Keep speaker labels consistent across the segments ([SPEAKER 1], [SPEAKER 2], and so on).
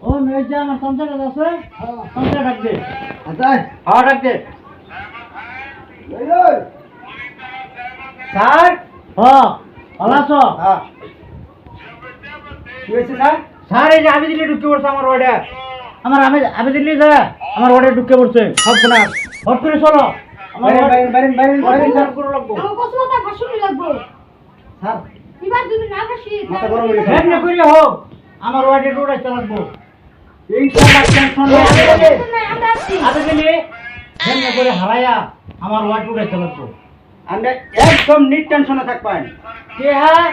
[SPEAKER 1] ও মেজা আমার সংসার আছে সংসার ডাক দে আচ্ছা হ্যাঁ ডাক দে স্যার হ্যাঁ ভালো আছো হ্যাঁ কি হয়েছে স্যার স্যার এই যে আমি দিল্লি ঢুকে পড়ছে আমার ওয়ার্ডে আমি দিল্লি যা আমার ওয়ার্ডে ঢুকে পড়ছে সব না হট করে চলো আমার বাইরেন স্যার করে লাগবো
[SPEAKER 2] আমার কসমাতা ভাষণই লাগবো
[SPEAKER 1] স্যার
[SPEAKER 2] এবার যদি না ভাষি
[SPEAKER 1] মাথা গরম হয়ে গেছে না কইরে হোক আমার ওয়ার্ডে রোডে চালাবো ইনশাআল্লাহ টেনশন নেই
[SPEAKER 2] আমরা আছি
[SPEAKER 1] আবে দিল্লি হেন করে হারায়া আমার ওয়ার্ড রোডে চালাবো আমরা একদম নিট টেনশনে থাকবেন কে হ্যাঁ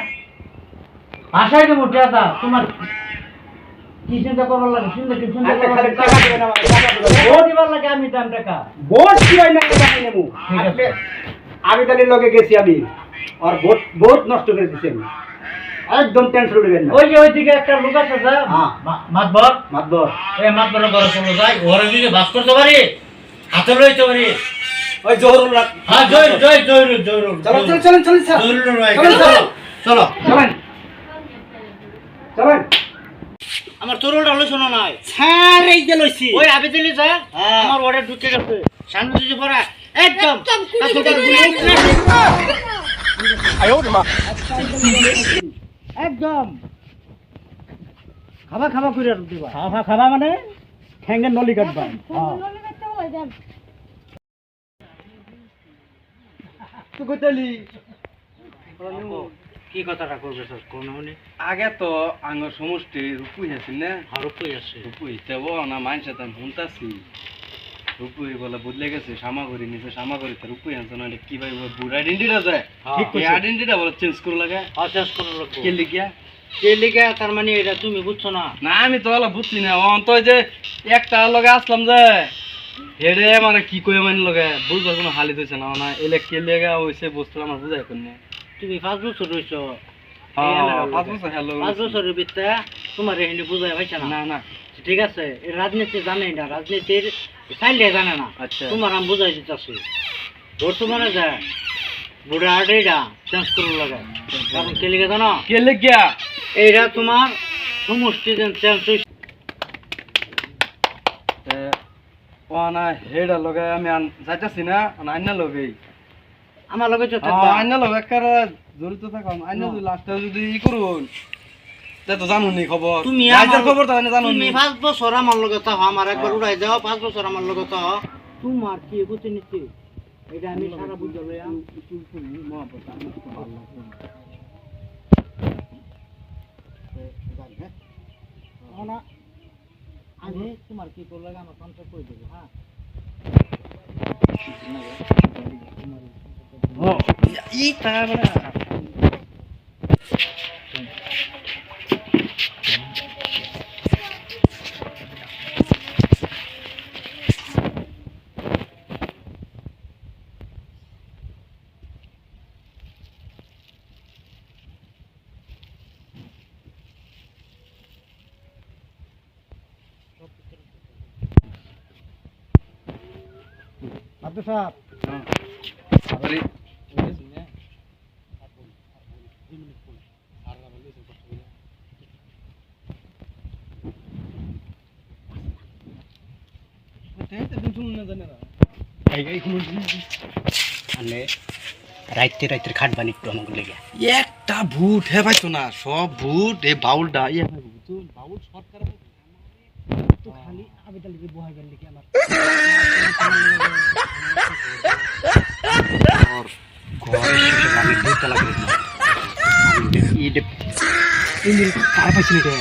[SPEAKER 1] আশাই দেবো টিয়াটা তোমার কি চিন্তা করবার লাগে চিন্তা করবার টাকা দিবে না টাকা দিবে ভোট দিবার লাগে আমি দাম টাকা ভোট কি হয় না টাকা নেবো আমি তাহলে লগে গেছি আমি আর ভোট বহুত নষ্ট করে দিছি আমি একদম টেনশন নেবেন না ওই যে ওইদিকে একটা লোক আছে যা মাতবর এই মাতবরের ঘরে চলে যাই ঘরে দিকে বাস করতে পারি হাতে লইতে পারি ওই জহরুল হ্যাঁ জহরুল চলেন স্যার চলো চলেন আমার তোরলটা হলো শোনো নাই স্যার এই যে লইছি ওই আবে দিলি যা আমার অর্ডার ঢুকে গেছে সামনে দিতে পড়া একদম একদম খাবা করে দিবা খাবা মানে ঠ্যাঙ্গের নলি কাটবা তুই কইতালি কি কথাটা করবে স্যার কোন মানে
[SPEAKER 3] আগে তো আঙ্গর সমষ্টি রূপুই আছিল না
[SPEAKER 1] রূপই আছে
[SPEAKER 3] রূপুই তেব না মানছে তাই শুনতাছি রূপুই বলে বদলে গেছে সামাগরি নিচে সামাগরি তো রূপুই আনছে না কি ভাই বুড়া আইডেন্টিটা যায়
[SPEAKER 1] ঠিক
[SPEAKER 3] এই আইডেন্টিটা বলে চেঞ্জ করে লাগে
[SPEAKER 1] চেঞ্জ করে লাগবে
[SPEAKER 3] কে লিখিয়া
[SPEAKER 1] কে লিখা তার মানে এটা তুমি বুঝছো না
[SPEAKER 3] না আমি তো হলো বুঝছি না অন্ত যে একটা লগে আসলাম যে হেডে মানে কি কই মানে লগে বুঝবার কোনো হালি হইছে না না এলে কে লেগা হইছে বস্তু আমার বুঝাই কোন
[SPEAKER 1] তুমি 5 বছর রইছো
[SPEAKER 3] 5 বছর হলো
[SPEAKER 1] 5 বছরের ভিতরে তোমার এখানে বুঝাই পাইছ না
[SPEAKER 3] না না
[SPEAKER 1] ঠিক আছে এই রাজনীতি জানে না রাজনীতির সাইডে জানে না
[SPEAKER 3] আচ্ছা
[SPEAKER 1] তোমার আমি বুঝাই দিতেছি বর্তমানে যা বুড়া আড়েটা চেঞ্জ করে লাগে কারণ কে লিখে জানো
[SPEAKER 3] কে লেগিয়া
[SPEAKER 1] এইটা তোমার সমষ্টি চেঞ্জ হইছে
[SPEAKER 3] ওনা হেডা লগে আমি যাইতাছি না আইনা লগেই
[SPEAKER 1] আমার লগে তো
[SPEAKER 3] আইনা লগে একবার জড়িত থাকাম আইনা যদি লাস্টে যদি ই করুন তে তো জানুন নি খবর
[SPEAKER 1] তুমি
[SPEAKER 3] রাইজার খবর তো জানুন
[SPEAKER 1] তুমি
[SPEAKER 3] নি
[SPEAKER 1] 5 বছর আমার লগে থাকো আমার একবার উড়াই যাও 5 বছর আমার লগে থাকো তোমার কি বুঝতে নিচ্ছি এটা আমি সারা বুঝতে লইয়া আগে তোমার কি করলে আমার কনসেপ্ট করে দেবে হ্যাঁ
[SPEAKER 3] ই তাবড়া
[SPEAKER 1] আব্দুল সাহেব
[SPEAKER 3] আরে
[SPEAKER 1] রাইতে রাইতে খাটবানি একটু আমাকে লেগে
[SPEAKER 3] একটা ভূত হে ভাই তো না সব ভূত এ বাউলটা ইয়া ভাই তো বাউল সরকার
[SPEAKER 1] তো খালি আবেদন লিখে বহাই গেল লিখে আমার
[SPEAKER 3] और ঘরের শেষে আমি দুইটা লাগে ইডে ইন্দির কার পাইছিল রে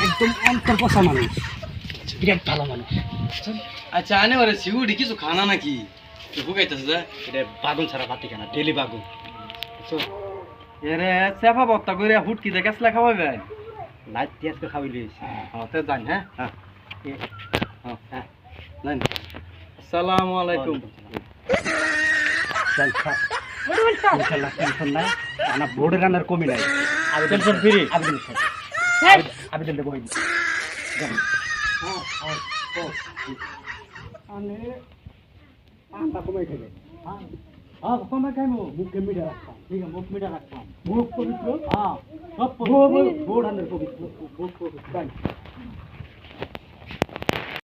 [SPEAKER 3] একদম অন্তর পছা মানুষ বিরাট ভালো মানুষ আচ্ছা আনে ওরে সিউডি কিছু খানা নাকি হুকাইতেছে যা
[SPEAKER 1] এটা বাগুন ছাড়া ভাতি খানা ডেলি বাগুন
[SPEAKER 3] এরে সেফা বত্তা করে হুটকি দেখে আসলে খাওয়াবে
[SPEAKER 1] লাইট আজকে খাওয়াই লিয়েছি
[SPEAKER 3] হ্যাঁ তো জান হ্যাঁ হ্যাঁ জান আসসালামু আলাইকুম
[SPEAKER 1] ইনশাআল্লাহ টেনশন নাই আমার বোর্ডের রান্নার কমি নাই টেনশন ফ্রি আবেদন আবেদন দেবো আমি আন্ডা কমাই খাবে কমে খাইমু
[SPEAKER 3] মুখে মিঠা রাখতাম
[SPEAKER 1] ঠিক আছে মুখ মিটা রাখতাম
[SPEAKER 3] মুখ পবিত্র
[SPEAKER 1] হ্যাঁ সব
[SPEAKER 3] বোর্ড আনের পবিত্র
[SPEAKER 1] মুখ পবিত্র